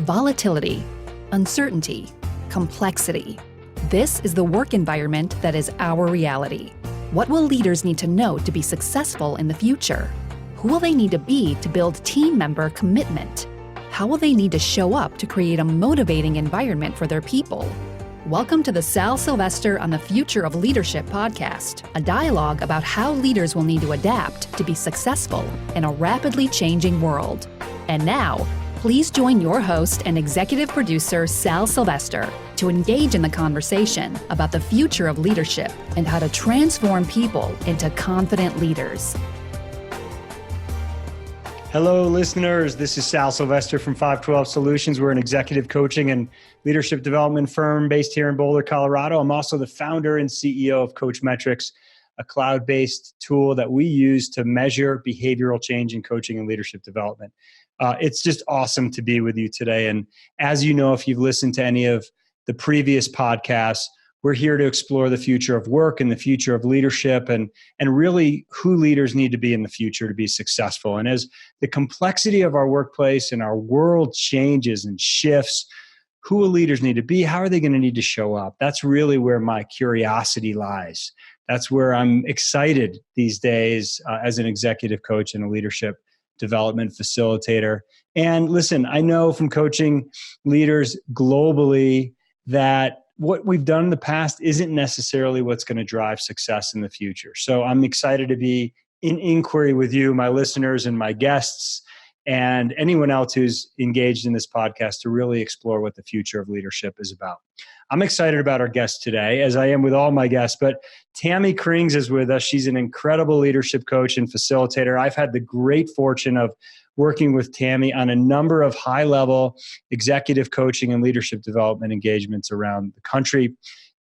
volatility, uncertainty, complexity. This is the work environment that is our reality. What will leaders need to know to be successful in the future? Who will they need to be to build team member commitment? How will they need to show up to create a motivating environment for their people? Welcome to the Sal Silvester on the Future of Leadership podcast, a dialogue about how leaders will need to adapt to be successful in a rapidly changing world. And now, please join your host and executive producer, Sal Silvester, to engage in the conversation about the future of leadership and how to transform people into confident leaders. Hello, listeners. This is Sal Silvester from 512 Solutions. We're an executive coaching and leadership development firm based here in Boulder, Colorado. I'm also the founder and CEO of Coach Metrics, a cloud-based tool that we use to measure behavioral change in coaching and leadership development. It's just awesome to be with you today. And as you know, if you've listened to any of the previous podcasts, we're here to explore the future of work and the future of leadership and really who leaders need to be in the future to be successful. And as the complexity of our workplace and our world changes and shifts, who will leaders need to be? How are they going to need to show up? That's really where my curiosity lies. That's where I'm excited these days as an executive coach and a leadership development facilitator. And listen, I know from coaching leaders globally that what we've done in the past isn't necessarily what's going to drive success in the future. So I'm excited to be in inquiry with you, my listeners and my guests, and anyone else who's engaged in this podcast to really explore what the future of leadership is about. I'm excited about our guest today, as I am with all my guests, but Tammy Krings is with us. She's an incredible leadership coach and facilitator. I've had the great fortune of working with Tammy on a number of high-level executive coaching and leadership development engagements around the country.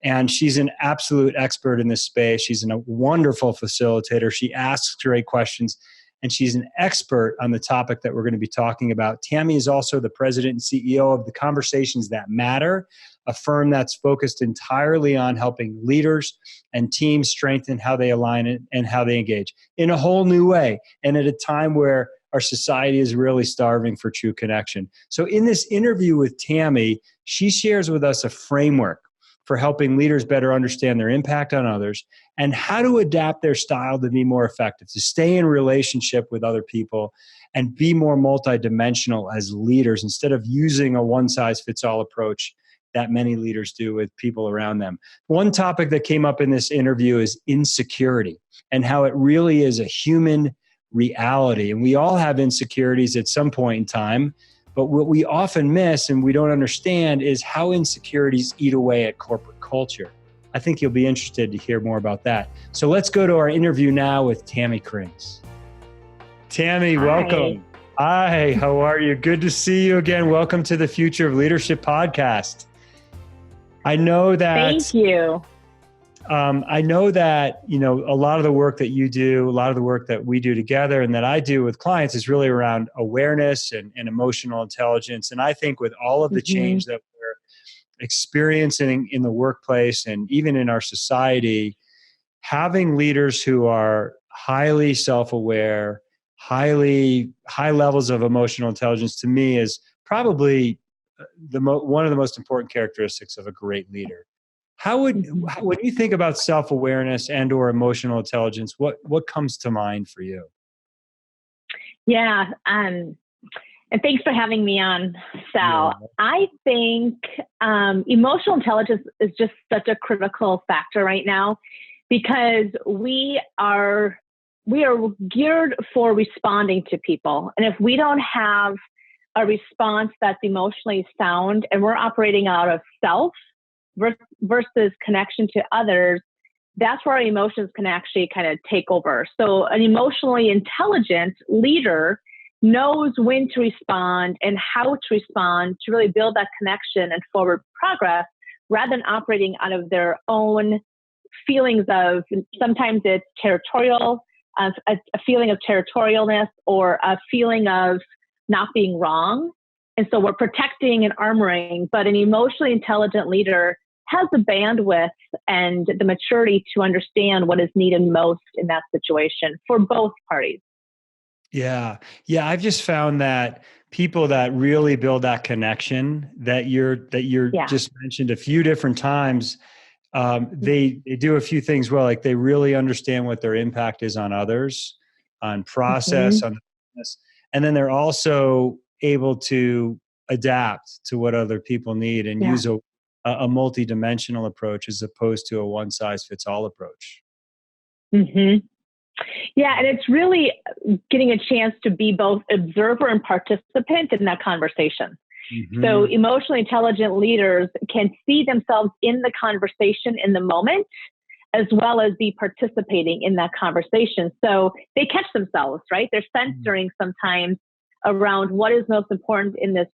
And she's an absolute expert in this space. She's a wonderful facilitator. She asks great questions, and she's an expert on the topic that we're going to be talking about. Tammy is also the president and CEO of the Conversations That Matter, a firm that's focused entirely on helping leaders and teams strengthen how they align and how they engage in a whole new way, and at a time where our society is really starving for true connection. So in this interview with Tammy, she shares with us a framework for helping leaders better understand their impact on others and how to adapt their style to be more effective, to stay in relationship with other people and be more multidimensional as leaders instead of using a one-size-fits-all approach that many leaders do with people around them. One topic that came up in this interview is insecurity and how it really is a human reality. And we all have insecurities at some point in time, but what we often miss and we don't understand is how insecurities eat away at corporate culture. I think you'll be interested to hear more about that. So let's go to our interview now with Tammy Krings. Tammy, welcome. Hi, how are you? Good to see you again. Welcome to the Future of Leadership podcast. I know that. Thank you. I know that, a lot of the work that you do, a lot of the work that we do together and that I do with clients is really around awareness and emotional intelligence. And I think with all of the change that we're experiencing in the workplace and even in our society, having leaders who are highly self-aware, high levels of emotional intelligence to me is probably one of the most important characteristics of a great leader. When you think about self-awareness and or emotional intelligence, what comes to mind for you? Yeah. And thanks for having me on, Sal. Yeah. I think emotional intelligence is just such a critical factor right now because we are geared for responding to people. And if we don't have a response that's emotionally sound and we're operating out of self versus connection to others, that's where our emotions can actually kind of take over. So an emotionally intelligent leader knows when to respond and how to respond to really build that connection and forward progress rather than operating out of their own feelings of, sometimes it's territorial, a feeling of territorialness or a feeling of not being wrong. And so we're protecting and armoring, but an emotionally intelligent leader has the bandwidth and the maturity to understand what is needed most in that situation for both parties. Yeah. Yeah. I've just found that people that really build that connection that you're Yeah. just mentioned a few different times, they do a few things well. Like they really understand what their impact is on others, on process, Mm-hmm. on the business. And then they're also able to adapt to what other people need and Yeah. use a multi-dimensional approach as opposed to a one size fits all approach. Mm-hmm. Yeah, and it's really getting a chance to be both observer and participant in that conversation. So Mm-hmm. emotionally intelligent leaders can see themselves in the conversation in the moment, as well as be participating in that conversation. So they catch themselves, right? They're censoring sometimes around what is most important in this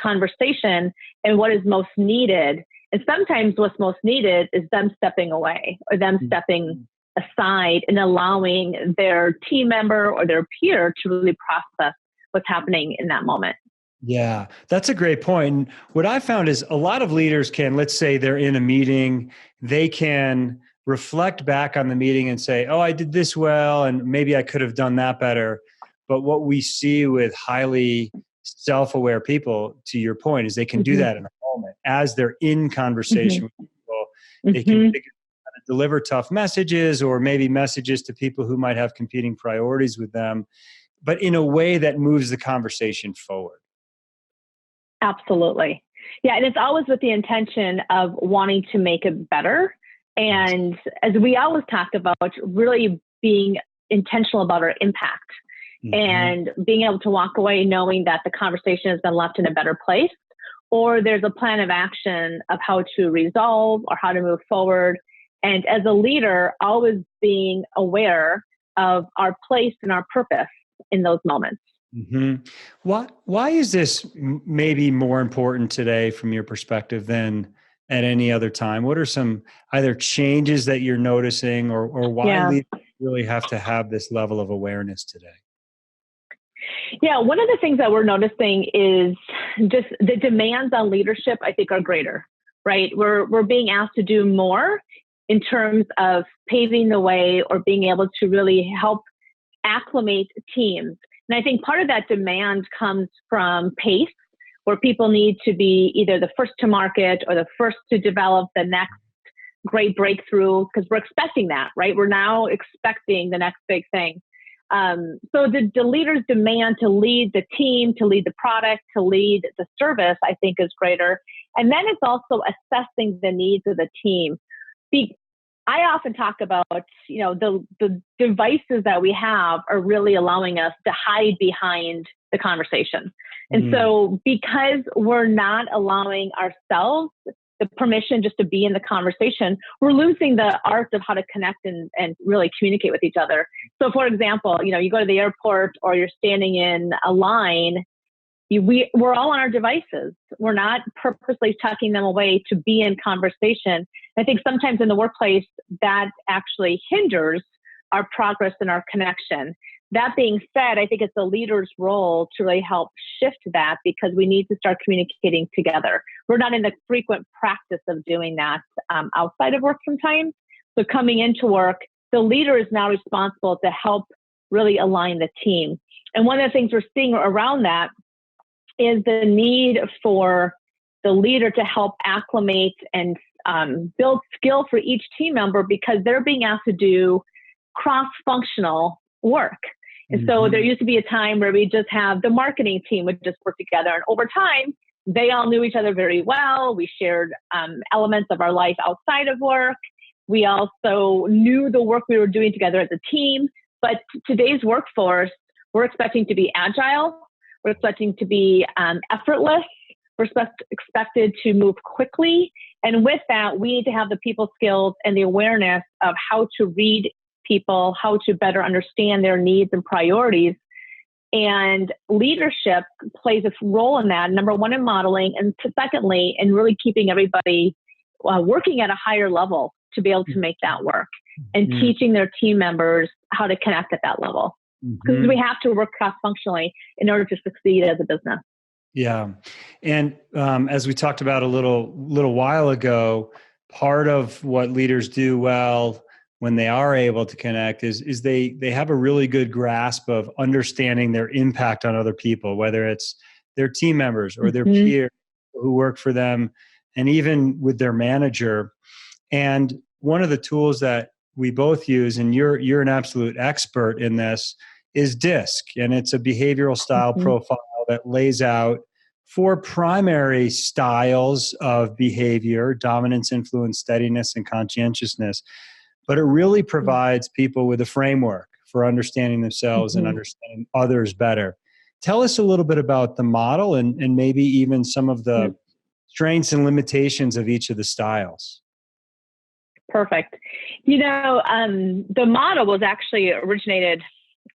conversation and what is most needed. And sometimes what's most needed is them stepping away or them stepping aside and allowing their team member or their peer to really process what's happening in that moment. Yeah, that's a great point. And what I found is a lot of leaders can, let's say they're in a meeting, they can reflect back on the meeting and say, oh, I did this well, and maybe I could have done that better. But what we see with highly self-aware people, to your point, is they can do Mm-hmm. that in a moment. As they're in Mm-hmm. conversation with people, they can Mm-hmm. figure out how to deliver tough messages or maybe messages to people who might have competing priorities with them, but in a way that moves the conversation forward. Absolutely. Yeah. And it's always with the intention of wanting to make it better. And as we always talk about, really being intentional about our impact and being able to walk away knowing that the conversation has been left in a better place, or there's a plan of action of how to resolve or how to move forward. And as a leader, always being aware of our place and our purpose in those moments. Mm-hmm. Why is this maybe more important today from your perspective than at any other time? What are some either changes that you're noticing or why Yeah. leaders really have to have this level of awareness today? Yeah, one of the things that we're noticing is just the demands on leadership, I think, are greater, right? We're being asked to do more in terms of paving the way or being able to really help acclimate teams. And I think part of that demand comes from pace, where people need to be either the first to market or the first to develop the next great breakthrough, because we're expecting that, right? We're now expecting the next big thing. So the leader's demand to lead the team, to lead the product, to lead the service, I think is greater. And then it's also assessing the needs of the team. I often talk about, the devices that we have are really allowing us to hide behind the conversation. And so because we're not allowing ourselves the permission just to be in the conversation, we're losing the art of how to connect and really communicate with each other. So for example, you go to the airport or you're standing in a line, we're all on our devices. We're not purposely tucking them away to be in conversation. I think sometimes in the workplace that actually hinders our progress and our connection. That being said, I think it's the leader's role to really help shift that, because we need to start communicating together. We're not in the frequent practice of doing that outside of work sometimes. So coming into work, the leader is now responsible to help really align the team. And one of the things we're seeing around that is the need for the leader to help acclimate and build skill for each team member, because they're being asked to do cross-functional work. And so there used to be a time where we just have the marketing team would just work together. And over time, they all knew each other very well. We shared elements of our life outside of work. We also knew the work we were doing together as a team. But today's workforce, we're expecting to be agile. We're expecting to be effortless. We're expected to move quickly. And with that, we need to have the people skills and the awareness of how to read people, how to better understand their needs and priorities. And leadership plays a role in that, number one, in modeling, and secondly, in really keeping everybody working at a higher level to be able to make that work, and teaching their team members how to connect at that level. Because we have to work cross-functionally in order to succeed as a business. Yeah. And as we talked about a little while ago, part of what leaders do well when they are able to connect is they have a really good grasp of understanding their impact on other people, whether it's their team members or their peers who work for them, and even with their manager. And one of the tools that we both use, and you're an absolute expert in this, is DISC. And it's a behavioral style profile that lays out 4 primary styles of behavior: dominance, influence, steadiness, and conscientiousness. But it really provides people with a framework for understanding themselves and understanding others better. Tell us a little bit about the model and maybe even some of the strengths and limitations of each of the styles. Perfect. The model was actually originated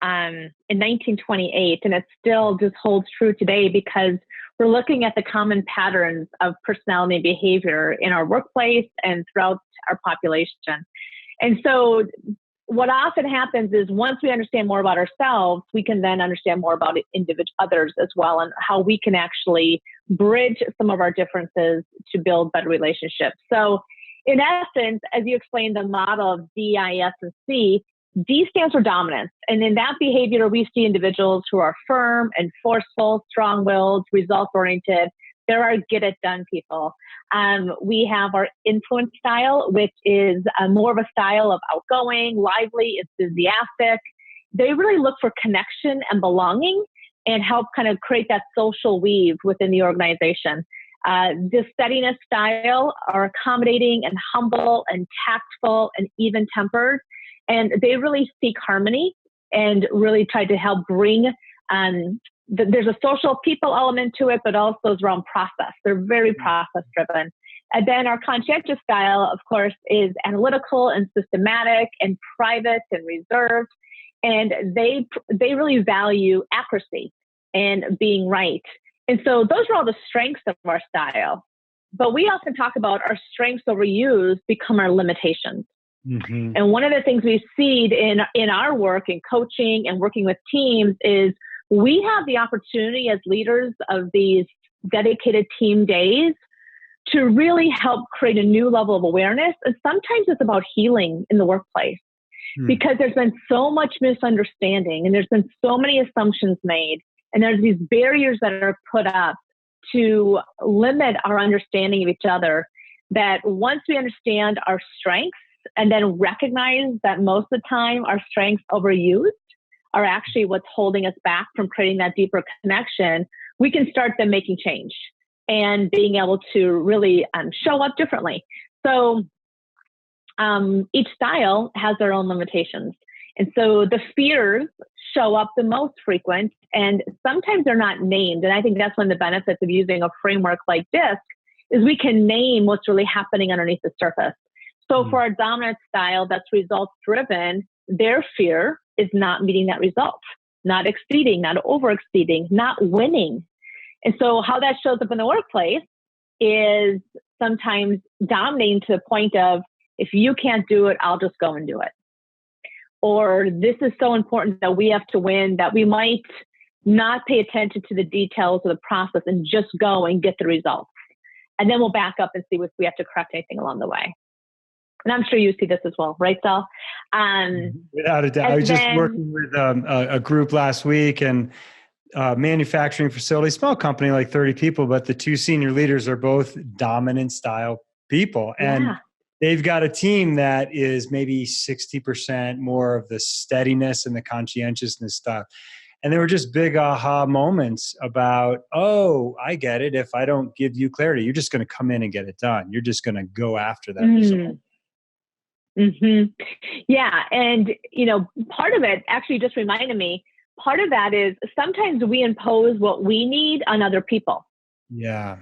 in 1928, and it still just holds true today because we're looking at the common patterns of personality and behavior in our workplace and throughout our population. And so what often happens is once we understand more about ourselves, we can then understand more about others as well, and how we can actually bridge some of our differences to build better relationships. So in essence, as you explained, the model of D, I, S, and C, D stands for dominance. And in that behavior, we see individuals who are firm and forceful, strong-willed, results-oriented. There are get-it-done people. We have our influence style, which is more of a style of outgoing, lively, enthusiastic. They really look for connection and belonging and help kind of create that social weave within the organization. The steadiness style are accommodating and humble and tactful and even-tempered. And they really seek harmony and really try to help bring, there's a social people element to it, but also is around process. They're very process-driven. And then our conscientious style, of course, is analytical and systematic and private and reserved. And they really value accuracy and being right. And so those are all the strengths of our style. But we often talk about our strengths overused become our limitations. And one of the things we see in our work in coaching and working with teams is we have the opportunity as leaders of these dedicated team days to really help create a new level of awareness. And sometimes it's about healing in the workplace because there's been so much misunderstanding and there's been so many assumptions made. And there's these barriers that are put up to limit our understanding of each other, that once we understand our strengths and then recognize that most of the time our strengths overused are actually what's holding us back from creating that deeper connection, we can start then making change and being able to really show up differently. So each style has their own limitations. And so the fears show up the most frequent, and sometimes they're not named. And I think that's one of the benefits of using a framework like DISC is we can name what's really happening underneath the surface. So for our dominant style that's results driven, their fear is not meeting that result, not exceeding, not over exceeding, not winning. And so how that shows up in the workplace is sometimes dominating to the point of, if you can't do it, I'll just go and do it. Or this is so important that we have to win that we might not pay attention to the details of the process and just go and get the results. And then we'll back up and see if we have to correct anything along the way. And I'm sure you see this as well, right, Sal? Without a doubt. I was just working with a group last week, and manufacturing facility, small company, like 30 people, but the 2 senior leaders are both dominant style people. And they've got a team that is maybe 60% more of the steadiness and the conscientiousness stuff. And there were just big aha moments about, oh, I get it. If I don't give you clarity, you're just going to come in and get it done. You're just going to go after that result. Yeah. And, part of it actually just reminded me, part of that is sometimes we impose what we need on other people. Yeah.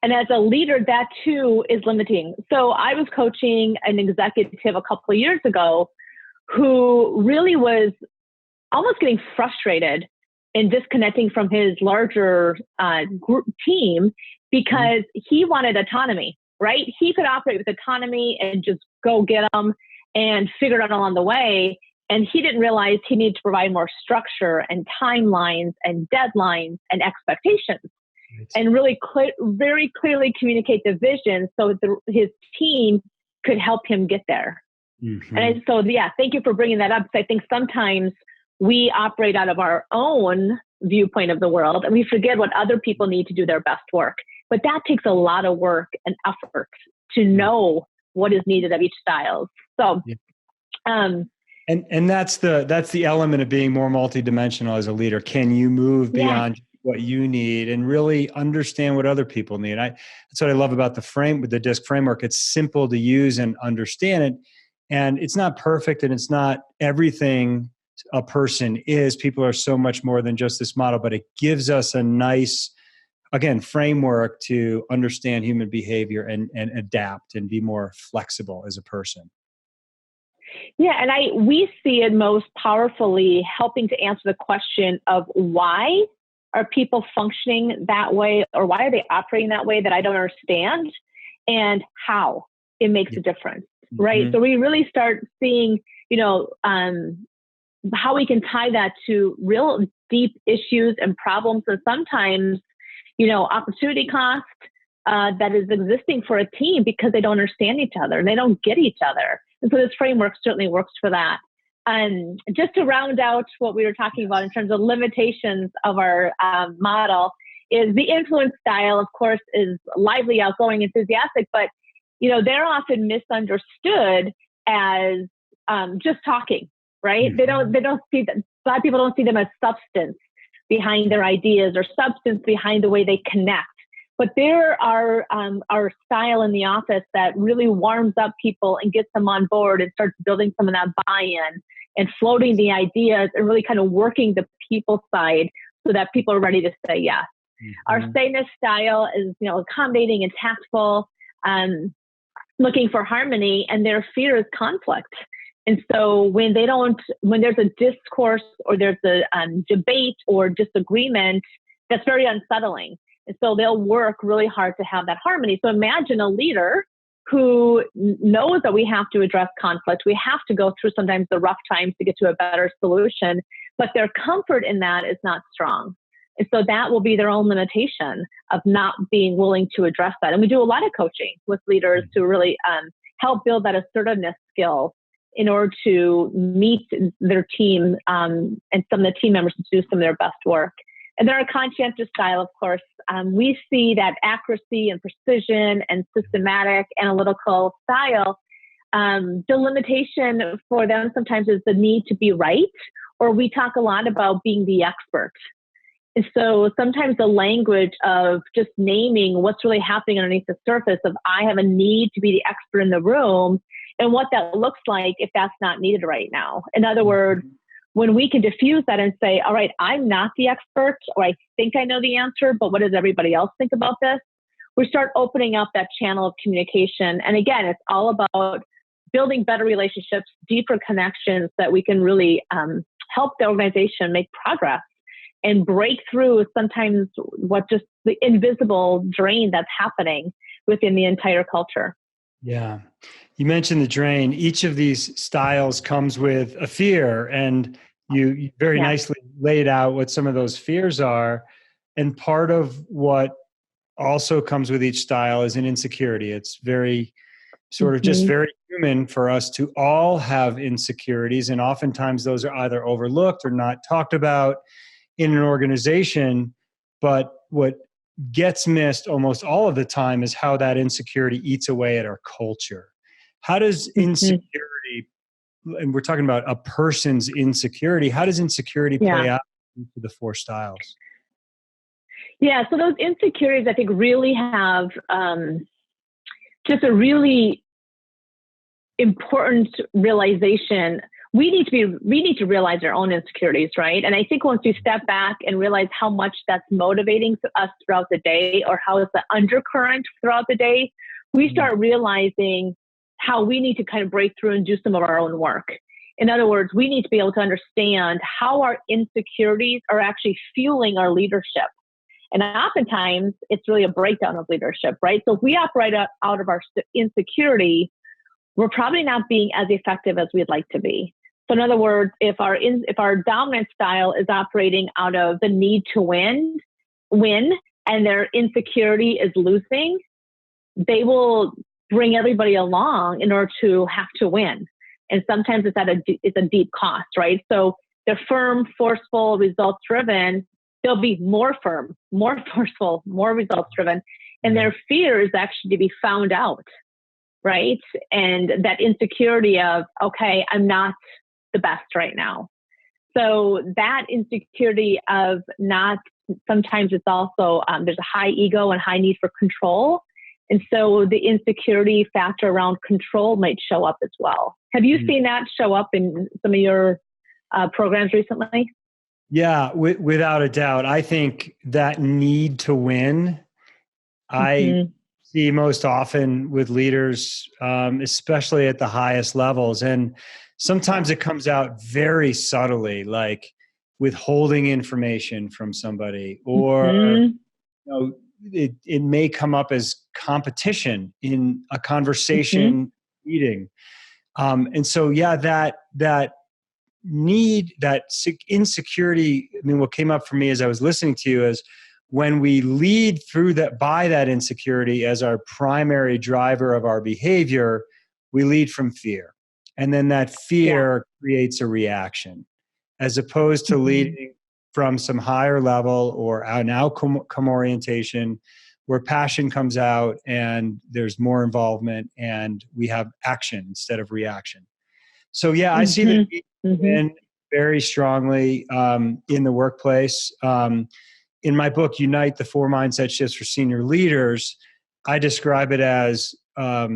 And as a leader, that too is limiting. So I was coaching an executive a couple of years ago who really was almost getting frustrated and disconnecting from his larger group team because he wanted autonomy, right? He could operate with autonomy and just go get them and figure it out along the way. And he didn't realize he needed to provide more structure and timelines and deadlines and expectations. And really very clearly communicate the vision so his team could help him get there. Mm-hmm. Thank you for bringing that up, because I think sometimes we operate out of our own viewpoint of the world and we forget what other people need to do their best work. But that takes a lot of work and effort to know what is needed of each style. So, yeah. And that's the element of being more multidimensional as a leader. Can you move beyond what you need and really understand what other people need? That's what I love about the DISC framework. It's simple to use and understand it. And it's not perfect and it's not everything a person is. People are so much more than just this model, but it gives us a nice, again, framework to understand human behavior and adapt and be more flexible as a person. Yeah, and we see it most powerfully helping to answer the question of why are people functioning that way, or why are they operating that way that I don't understand, and how it makes a difference, right? Mm-hmm. So we really start seeing, how we can tie that to real deep issues and problems, and sometimes, opportunity cost that is existing for a team because they don't understand each other and they don't get each other. And so this framework certainly works for that. And just to round out what we were talking about in terms of limitations of our model, is the influence style, of course, is lively, outgoing, enthusiastic, but they're often misunderstood as just talking, right? Mm-hmm. They don't see that. A lot of people don't see them as substance behind their ideas or substance behind the way they connect. But there are our style in the office that really warms up people and gets them on board and starts building some of that buy-in and floating the ideas and really kind of working the people side so that people are ready to say yes. Mm-hmm. Our sameness style is, accommodating and tactful, looking for harmony, and their fear is conflict. And so when there's a discourse or there's a debate or disagreement, that's very unsettling. And so they'll work really hard to have that harmony. So imagine a leader who knows that we have to address conflict. We have to go through sometimes the rough times to get to a better solution, but their comfort in that is not strong. And so that will be their own limitation of not being willing to address that. And we do a lot of coaching with leaders to really help build that assertiveness skill in order to meet their team and some of the team members to do some of their best work. And there are conscientious style, of course. We see that accuracy and precision and systematic analytical style. The limitation for them sometimes is the need to be right, or we talk a lot about being the expert. And so sometimes the language of just naming what's really happening underneath the surface of I have a need to be the expert in the room and what that looks like if that's not needed right now. In other words, when we can diffuse that and say, all right, I'm not the expert, or I think I know the answer, but what does everybody else think about this? We start opening up that channel of communication. And again, it's all about building better relationships, deeper connections that we can really help the organization make progress and break through sometimes what just the invisible drain that's happening within the entire culture. Yeah. You mentioned the drain. Each of these styles comes with a fear, and you very nicely laid out what some of those fears are. And part of what also comes with each style is an insecurity. It's very sort of just very human for us to all have insecurities. And oftentimes those are either overlooked or not talked about in an organization. But what gets missed almost all of the time is how that insecurity eats away at our culture. How does insecurity, and we're talking about a person's insecurity, how does insecurity play out into the four styles? Yeah, so those insecurities, I think, really have just a really important realization. We need to realize our own insecurities, right? And I think once we step back and realize how much that's motivating us throughout the day, or how it's the undercurrent throughout the day, we start realizing how we need to kind of break through and do some of our own work. In other words, we need to be able to understand how our insecurities are actually fueling our leadership. And oftentimes, it's really a breakdown of leadership, right? So if we operate out of our insecurity, we're probably not being as effective as we'd like to be. So in other words, if our dominant style is operating out of the need to win, and their insecurity is losing, they will bring everybody along in order to have to win. And sometimes it's a deep cost, right? So they're firm, forceful, results driven. They'll be more firm, more forceful, more results driven. And their fear is actually to be found out, right? And that insecurity of, okay, I'm not the best right now. So that insecurity of not, sometimes it's also, there's a high ego and high need for control. And so the insecurity factor around control might show up as well. Have you seen that show up in some of your programs recently? Yeah, without a doubt. I think that need to win, I see most often with leaders, especially at the highest levels. And sometimes it comes out very subtly, like withholding information from somebody, or it may come up as competition in a conversation meeting. And so, yeah, that need, that insecurity. I mean, what came up for me as I was listening to you is when we lead through that, by that insecurity as our primary driver of our behavior, we lead from fear. And then that fear creates a reaction, as opposed to leading from some higher level or an outcome orientation where passion comes out and there's more involvement and we have action instead of reaction. So yeah, I see the need very strongly in the workplace. In my book, Unite the 4 Mindset Shifts for Senior Leaders, I describe it as a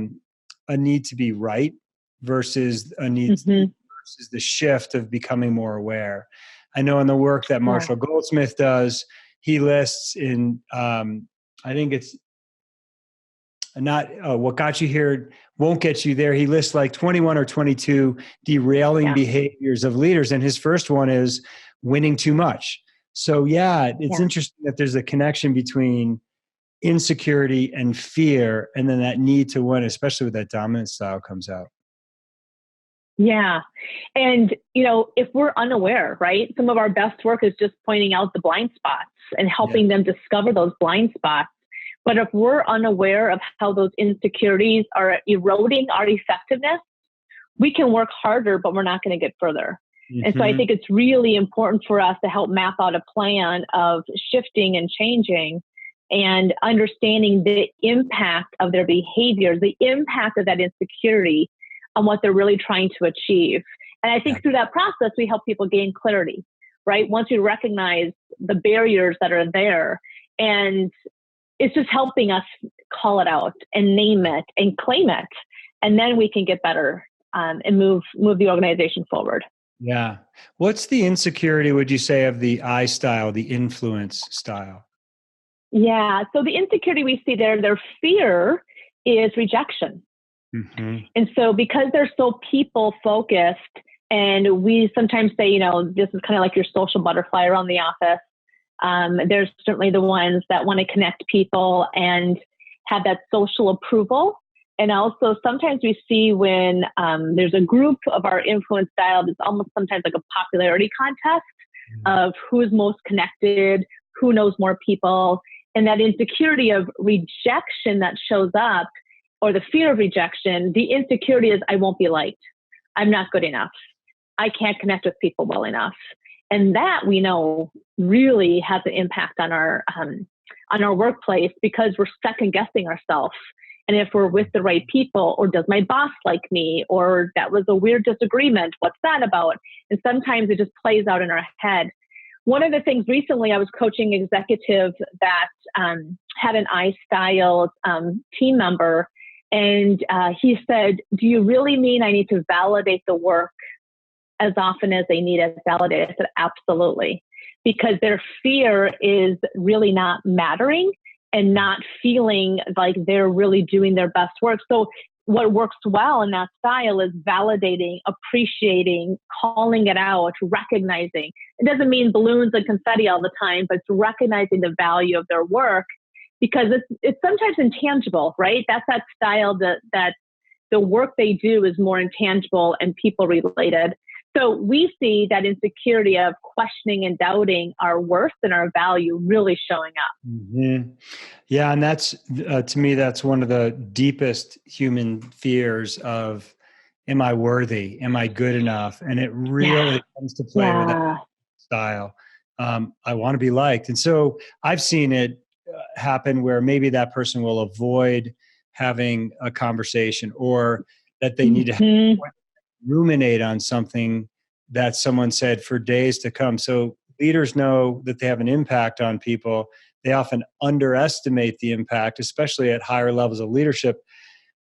need to be right versus a need versus the shift of becoming more aware. I know in the work that Marshall Goldsmith does, he lists in, I think it's not what got you here won't get you there. He lists like 21 or 22 derailing behaviors of leaders. And his first one is winning too much. So it's interesting that there's a connection between insecurity and fear, and then that need to win, especially with that dominant style, comes out. Yeah. And, if we're unaware, right, some of our best work is just pointing out the blind spots and helping them discover those blind spots. But if we're unaware of how those insecurities are eroding our effectiveness, we can work harder, but we're not going to get further. And so I think it's really important for us to help map out a plan of shifting and changing and understanding the impact of their behaviors, the impact of that insecurity on what they're really trying to achieve. And I think through that process, we help people gain clarity, right? Once we recognize the barriers that are there, and it's just helping us call it out and name it and claim it. And then we can get better and move the organization forward. Yeah. What's the insecurity, would you say, of the I style, the influence style? Yeah. So the insecurity we see there, their fear is rejection. And so because they're so people focused, and we sometimes say, this is kind of like your social butterfly around the office. There's certainly the ones that want to connect people and have that social approval. And also sometimes we see when there's a group of our influence style, it's almost sometimes like a popularity contest of who is most connected, who knows more people. And that insecurity of rejection that shows up, or the fear of rejection, the insecurity is I won't be liked. I'm not good enough. I can't connect with people well enough. And that we know really has an impact on our workplace, because we're second guessing ourselves. And if we're with the right people, or does my boss like me, or that was a weird disagreement, what's that about? And sometimes it just plays out in our head. One of the things recently, I was coaching an executive that had an I style team member, and he said, "Do you really mean I need to validate the work as often as they need it validated?" I said, absolutely. Because their fear is really not mattering and not feeling like they're really doing their best work. So what works well in that style is validating, appreciating, calling it out, recognizing. It doesn't mean balloons and confetti all the time, but it's recognizing the value of their work, because it's sometimes intangible, right? That's that style that the work they do is more intangible and people related. So we see that insecurity of questioning and doubting our worth and our value really showing up. Yeah. And that's, to me, that's one of the deepest human fears of am I worthy? Am I good enough? And it really comes to play with that style. I want to be liked. And so I've seen it happen where maybe that person will avoid having a conversation, or that they need to ruminate on something that someone said for days to come. So leaders know that they have an impact on people. They often underestimate the impact, especially at higher levels of leadership.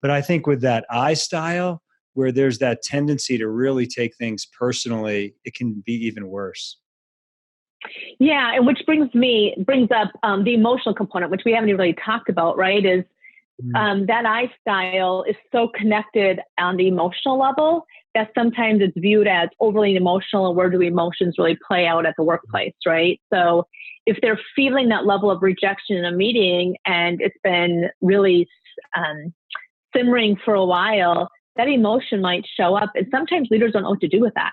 But I think with that I style, where there's that tendency to really take things personally, it can be even worse. Yeah, and which brings up the emotional component, which we haven't really talked about, right? Is that I style is so connected on the emotional level that sometimes it's viewed as overly emotional, and where do emotions really play out at the workplace, right? So if they're feeling that level of rejection in a meeting and it's been really simmering for a while, that emotion might show up, and sometimes leaders don't know what to do with that,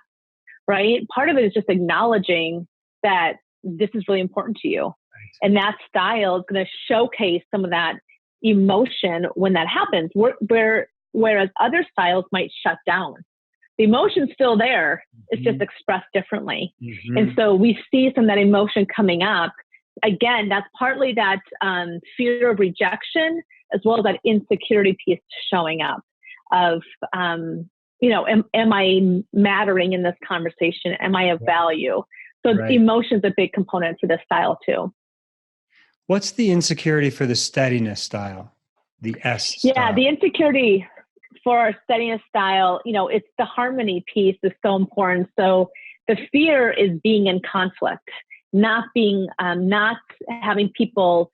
right? Part of it is just acknowledging that this is really important to you. Right. And that style is going to showcase some of that emotion when that happens, whereas other styles might shut down. The emotion's still there, it's just expressed differently. And so we see some of that emotion coming up. Again, that's partly that fear of rejection, as well as that insecurity piece showing up of, am I mattering in this conversation? Am I of value? So emotion's a big component for this style too. What's the insecurity for the steadiness style? The S style? Yeah, the insecurity for our steadiness style, it's the harmony piece is so important. So the fear is being in conflict, not having people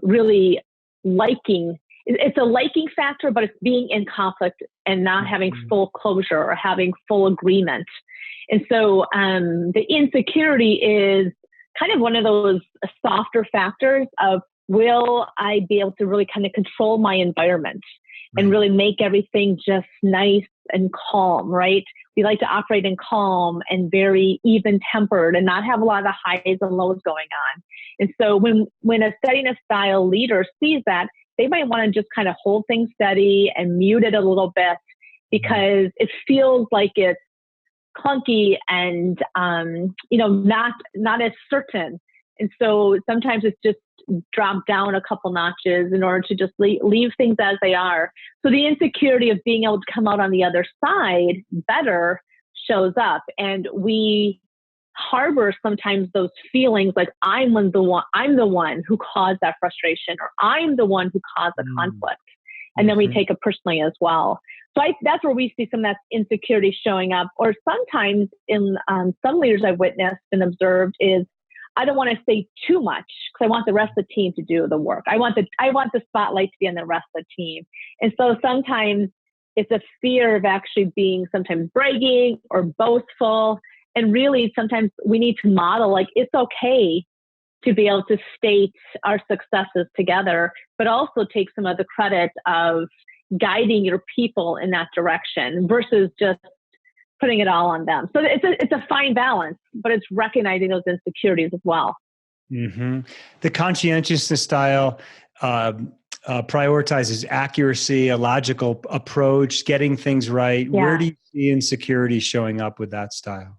really liking. It's a liking factor, but it's being in conflict and not having full closure or having full agreement. And so the insecurity is kind of one of those softer factors of, will I be able to really kind of control my environment and really make everything just nice and calm, right? We like to operate in calm and very even tempered and not have a lot of highs and lows going on. And so when a steadiness style leader sees that, they might want to just kind of hold things steady and mute it a little bit, because it feels like it's clunky and not as certain. And so sometimes it's just drop down a couple notches in order to just leave things as they are. So the insecurity of being able to come out on the other side better shows up, and we harbor sometimes those feelings like I'm the one who caused that frustration, or I'm the one who caused the conflict. And then we take it personally as well. So that's where we see some of that insecurity showing up. Or sometimes in some leaders I've witnessed and observed is, I don't want to say too much because I want the rest of the team to do the work. I want the spotlight to be on the rest of the team. And so sometimes it's a fear of actually being sometimes bragging or boastful. And really sometimes we need to model, like, it's okay to be able to state our successes together, but also take some of the credit of guiding your people in that direction versus just putting it all on them. So it's a fine balance, but it's recognizing those insecurities as well. The conscientiousness style prioritizes accuracy, a logical approach, getting things right. Yeah. Where do you see insecurity showing up with that style?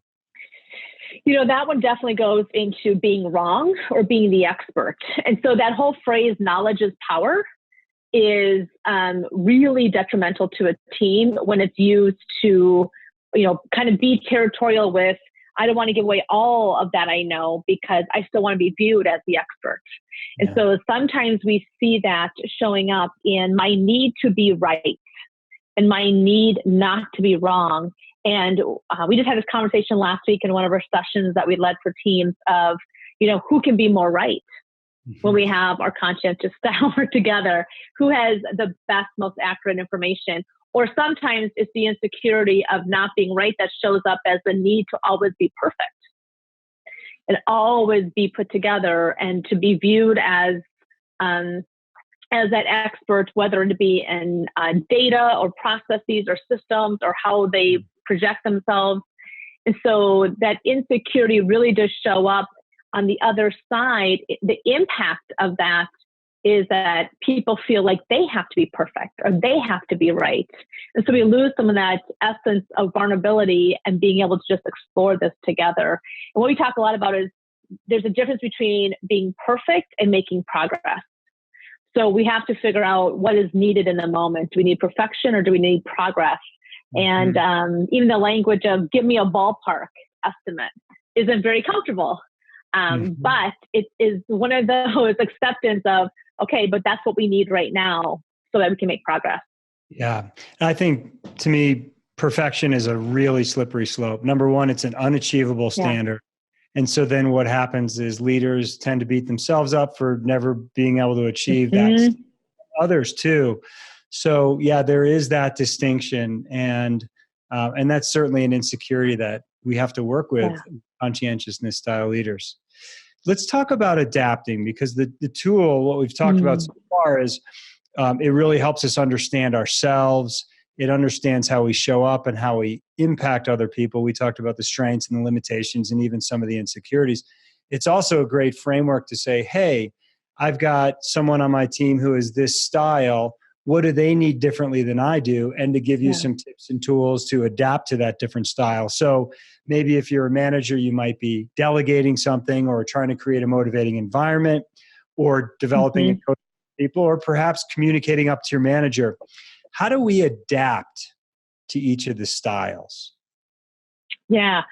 That one definitely goes into being wrong or being the expert. And so that whole phrase, knowledge is power, is really detrimental to a team when it's used to, kind of be territorial with, I don't want to give away all of that I know because I still want to be viewed as the expert. And so sometimes we see that showing up in my need to be right and my need not to be wrong. And we just had this conversation last week in one of our sessions that we led for teams of, who can be more right when we have our conscientious style together, who has the best, most accurate information. Or sometimes it's the insecurity of not being right that shows up as the need to always be perfect and always be put together and to be viewed as that expert, whether it be in data or processes or systems or how they project themselves. And so that insecurity really does show up on the other side. The impact of that is that people feel like they have to be perfect or they have to be right. And so we lose some of that essence of vulnerability and being able to just explore this together. And what we talk a lot about is there's a difference between being perfect and making progress. So we have to figure out what is needed in the moment. Do we need perfection or do we need progress? And even the language of give me a ballpark estimate isn't very comfortable. But it is one of those acceptance of, okay, but that's what we need right now so that we can make progress. Yeah. And I think, to me, perfection is a really slippery slope. Number one, it's an unachievable standard. And so then what happens is leaders tend to beat themselves up for never being able to achieve that. Others too. So yeah, there is that distinction. And that's certainly an insecurity that we have to work with conscientiousness style leaders. Let's talk about adapting, because the tool, what we've talked about so far is it really helps us understand ourselves. It understands how we show up and how we impact other people. We talked about the strengths and the limitations and even some of the insecurities. It's also a great framework to say, hey, I've got someone on my team who is this style. What do they need differently than I do? And to give you some tips and tools to adapt to that different style. So maybe if you're a manager, you might be delegating something or trying to create a motivating environment or developing and coaching people, or perhaps communicating up to your manager. How do we adapt to each of the styles? Yeah.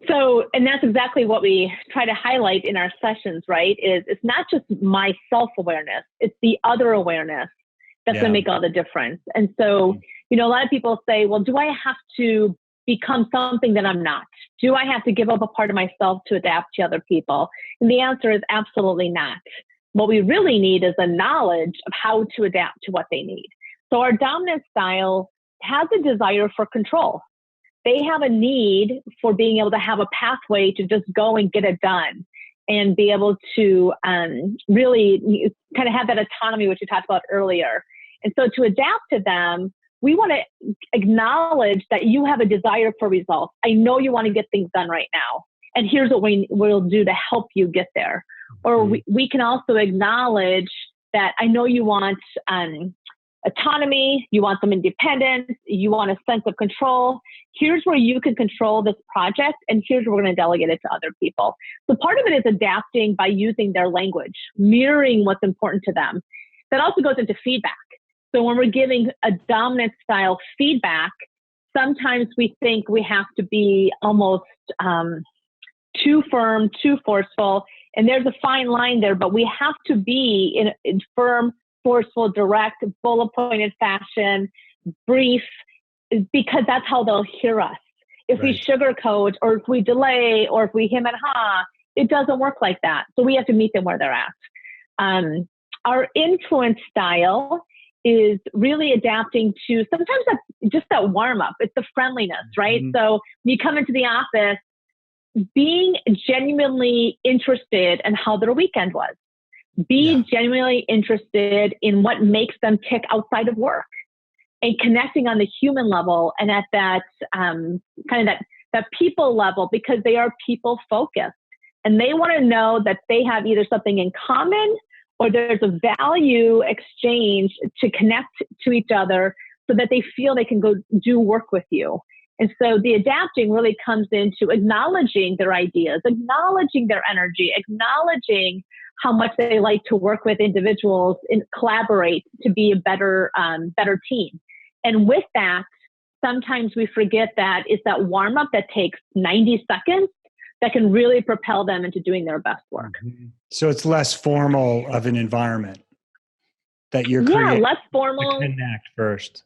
So, and that's exactly what we try to highlight in our sessions, right? Is it's not just my self-awareness, it's the other awareness that's going to make all the difference. And so, a lot of people say, well, do I have to become something that I'm not? Do I have to give up a part of myself to adapt to other people? And the answer is absolutely not. What we really need is a knowledge of how to adapt to what they need. So our dominant style has a desire for control. They have a need for being able to have a pathway to just go and get it done and be able to really kind of have that autonomy, which we talked about earlier. And so to adapt to them, we want to acknowledge that you have a desire for results. I know you want to get things done right now. And here's what we'll do to help you get there. Or we can also acknowledge that I know you want autonomy, you want some independence, you want a sense of control. Here's where you can control this project, and here's where we're going to delegate it to other people. So part of it is adapting by using their language, mirroring what's important to them. That also goes into feedback. So when we're giving a dominant style feedback, sometimes we think we have to be almost too firm, too forceful, and there's a fine line there, but we have to be in firm, forceful, direct, bullet pointed fashion, brief, because that's how they'll hear us. If we sugarcoat or if we delay or if we hem and haw, it doesn't work like that. So we have to meet them where they're at. Our influence style is really adapting to sometimes that's just that warm up. It's the friendliness, right? So when you come into the office, being genuinely interested in how their weekend was. Be genuinely interested in what makes them tick outside of work and connecting on the human level and at that kind of that people level, because they are people focused and they want to know that they have either something in common or there's a value exchange to connect to each other so that they feel they can go do work with you. And so the adapting really comes into acknowledging their ideas, acknowledging their energy, acknowledging how much they like to work with individuals and collaborate to be a better team. And with that, sometimes we forget that it's that warm up that takes 90 seconds that can really propel them into doing their best work. So it's less formal of an environment that you're creating. Yeah, less formal. To connect first.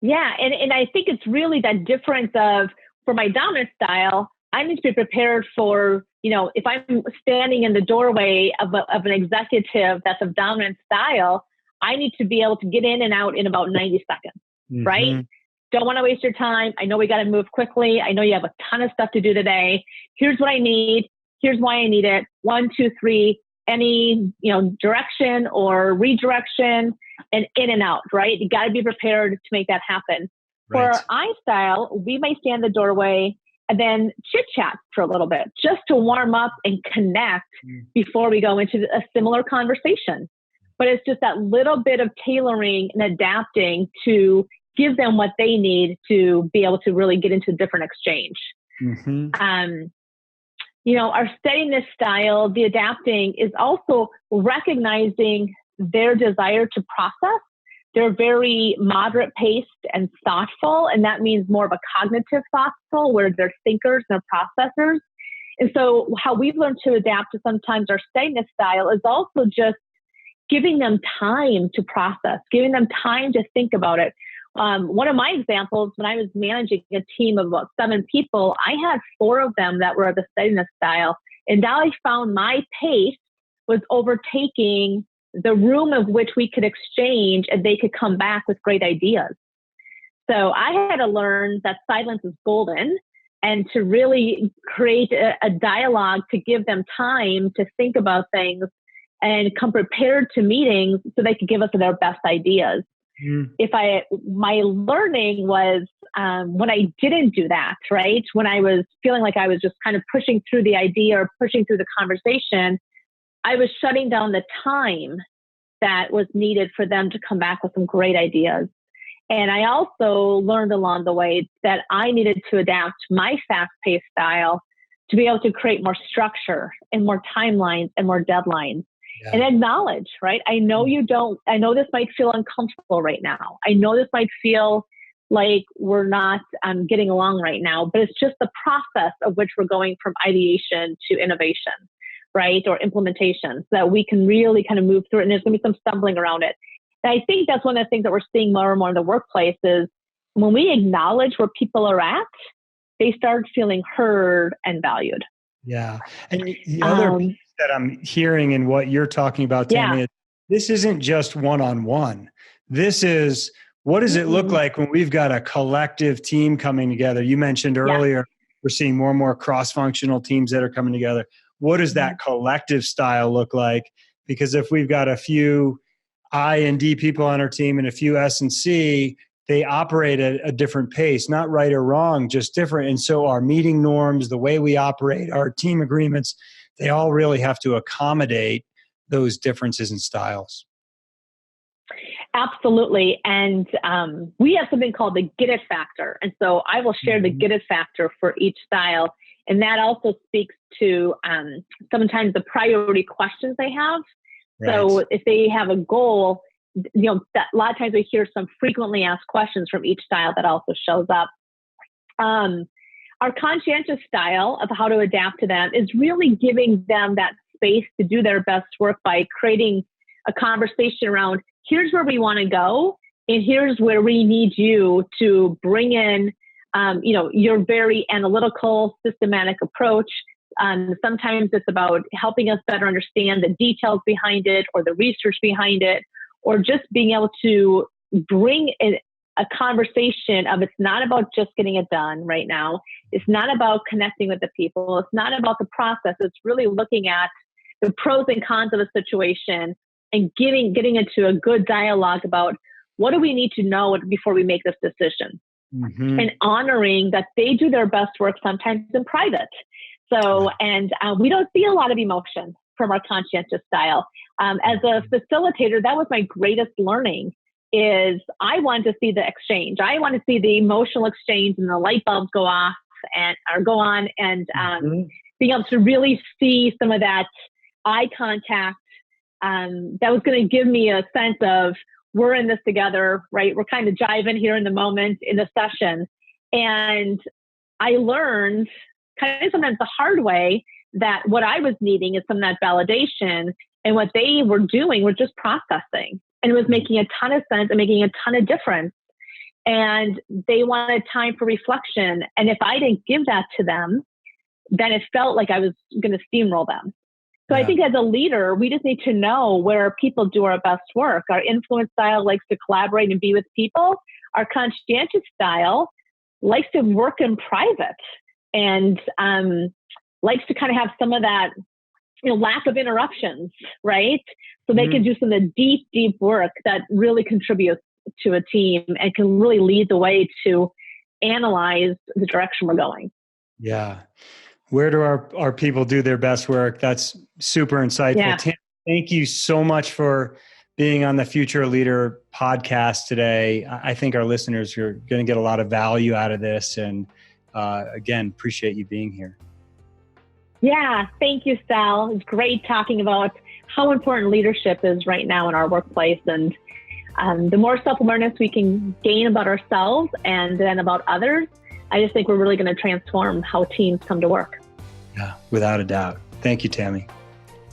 Yeah, and I think it's really that difference of, for my dominant style, I need to be prepared for, if I'm standing in the doorway of an executive that's of dominant style, I need to be able to get in and out in about 90 seconds, right? Don't want to waste your time. I know we got to move quickly. I know you have a ton of stuff to do today. Here's what I need. Here's why I need it. 1, 2, 3, any, direction or redirection and in and out, right? You got to be prepared to make that happen. Right. For I style, we may stand in the doorway and then chit chat for a little bit just to warm up and connect before we go into a similar conversation. but it's just that little bit of tailoring and adapting to give them what they need to be able to really get into a different exchange. Our steadiness style, the adapting, is also recognizing their desire to process. They're very moderate paced and thoughtful, and that means more of a cognitive thoughtful, where they're thinkers and they're processors. And so how we've learned to adapt to sometimes our steadiness style is also just giving them time to process, giving them time to think about it. One of my examples, when I was managing a team of about 7 people, I had 4 of them that were the steadiness style. And now I found my pace was overtaking the room of which we could exchange, and they could come back with great ideas. So I had to learn that silence is golden, and to really create a dialogue to give them time to think about things and come prepared to meetings so they could give us their best ideas. My learning was when I didn't do that, right? When I was feeling like I was just kind of pushing through the idea or pushing through the conversation, I was shutting down the time that was needed for them to come back with some great ideas. And I also learned along the way that I needed to adapt my fast-paced style to be able to create more structure and more timelines and more deadlines. Yeah. And acknowledge, right? I know this might feel uncomfortable right now. I know this might feel like we're not getting along right now, but it's just the process of which we're going from ideation to innovation, right? Or implementation, so that we can really kind of move through it. And there's going to be some stumbling around it. And I think that's one of the things that we're seeing more and more in the workplace is when we acknowledge where people are at, they start feeling heard and valued. Yeah. And the other piece that I'm hearing in what you're talking about, Tammy, is this isn't just one-on-one. This is, what does it look like when we've got a collective team coming together? You mentioned earlier, we're seeing more and more cross-functional teams that are coming together. What does that collective style look like? Because if we've got a few I and D people on our team and a few S and C, they operate at a different pace, not right or wrong, just different. And so our meeting norms, the way we operate, our team agreements, they all really have to accommodate those differences in styles. Absolutely. And we have something called the get it factor. And so I will share the get it factor for each style. And that also speaks to sometimes the priority questions they have. Right. So if they have a goal, that a lot of times we hear some frequently asked questions from each style that also shows up. Our conscientious style of how to adapt to them is really giving them that space to do their best work by creating a conversation around, here's where we want to go, and here's where we need you to bring in, your very analytical, systematic approach. Sometimes it's about helping us better understand the details behind it or the research behind it, or just being able to bring in a conversation of, it's not about just getting it done right now. It's not about connecting with the people. It's not about the process. It's really looking at the pros and cons of a situation and getting into a good dialogue about what do we need to know before we make this decision, and honoring that they do their best work sometimes in private. So, and we don't see a lot of emotion from our conscientious style. As a facilitator, that was my greatest learning, is I wanted to see the exchange. I want to see the emotional exchange and the light bulbs go on, and being able to really see some of that eye contact that was going to give me a sense of, we're in this together, right? We're kind of jiving here in the moment in the session. And I learned kind of sometimes the hard way that what I was needing is some of that validation, and what they were doing was just processing. And it was making a ton of sense and making a ton of difference. And they wanted time for reflection. And if I didn't give that to them, then it felt like I was going to steamroll them. So I think as a leader, we just need to know where people do our best work. Our influence style likes to collaborate and be with people. Our conscientious style likes to work in private and likes to kind of have some of that, lack of interruptions, right? So they can do some of the deep, deep work that really contributes to a team and can really lead the way to analyze the direction we're going. Yeah. Where do our people do their best work? That's super insightful. Yeah. Thank you so much for being on the Future Leader podcast today. I think our listeners are going to get a lot of value out of this. And again, appreciate you being here. Yeah, thank you, Sal. It's great talking about how important leadership is right now in our workplace. And the more self-awareness we can gain about ourselves and then about others, I just think we're really going to transform how teams come to work. Yeah, without a doubt. Thank you, Tammy.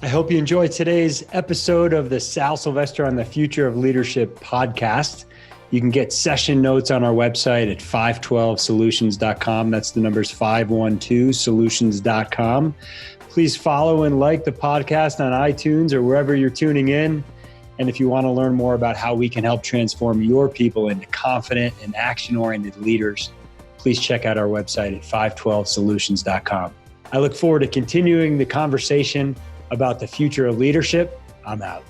I hope you enjoyed today's episode of the Sal Silvester on the Future of Leadership podcast. You can get session notes on our website at 512solutions.com. That's the numbers 512solutions.com. Please follow and like the podcast on iTunes or wherever you're tuning in. And if you want to learn more about how we can help transform your people into confident and action-oriented leaders, please check out our website at 512solutions.com. I look forward to continuing the conversation about the future of leadership. I'm out.